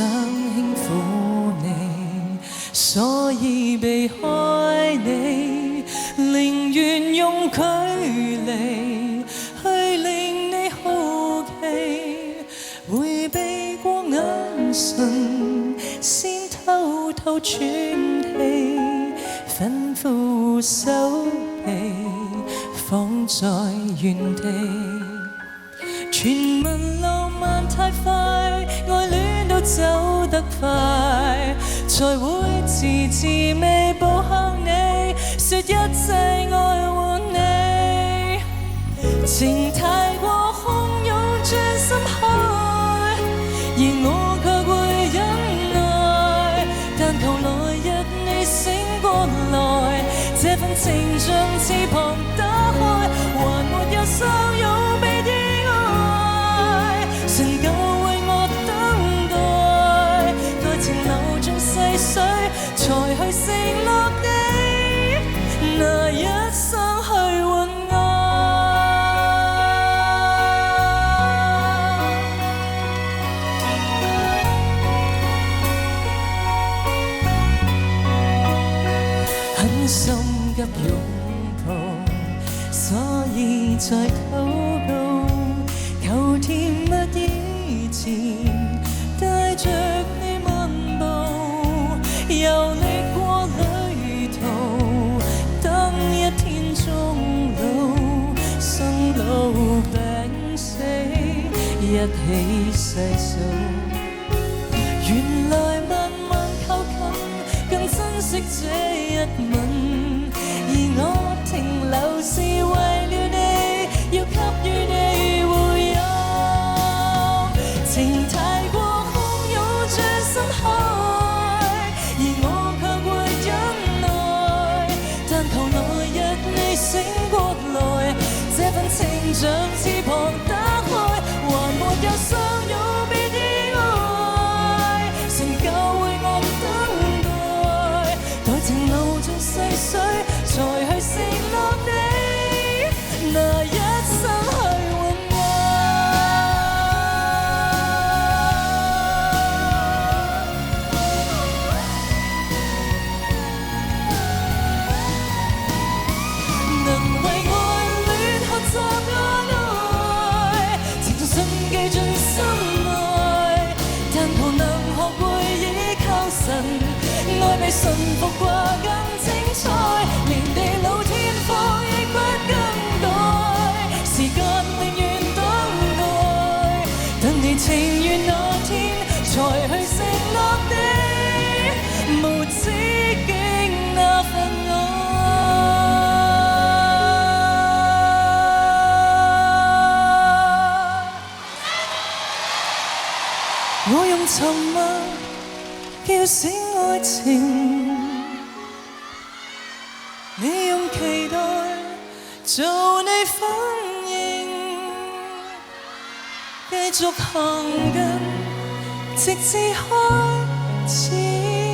輕撫你，所以避開你，寧願用距離去令你好奇，迴避過眼神，先偷偷喘氣，吩咐手臂放在原地。傳聞浪漫太快，愛戀都走得快，才會遲遲未步向你，說一切愛護你。情太過洶湧像深海，而我卻會忍耐，但求來日你醒過來，這份情像翅膀打開，還沒有相擁被的愛，神夠為我等待，愛情流進細水，才去承諾你那一生去換愛。很心急擁抱，所以在禱告，求甜蜜以前帶着你漫步，遊歷過旅途，等一天終老，生老病死一起細數，原來慢慢靠近，更珍惜這一吻，而我停留是為了你，要給予你回憶。情太過洶湧像深海，而我卻會忍耐，但求來日你醒過來，這份情像翅膀打開，還沒有相擁別的愛，神夠為我等待，待情流進細水，才去承諾你那一生去換愛。能為愛戀學習愛，情從心記進心內，但求能學會依靠神，愛比順服過更精彩，連地老天荒亦不更改，時間永遠等待，等你情願那天才去承諾你無止境那份愛。我用沉默叫醒愛情，你用期待做你反應，繼續行近，直至開始。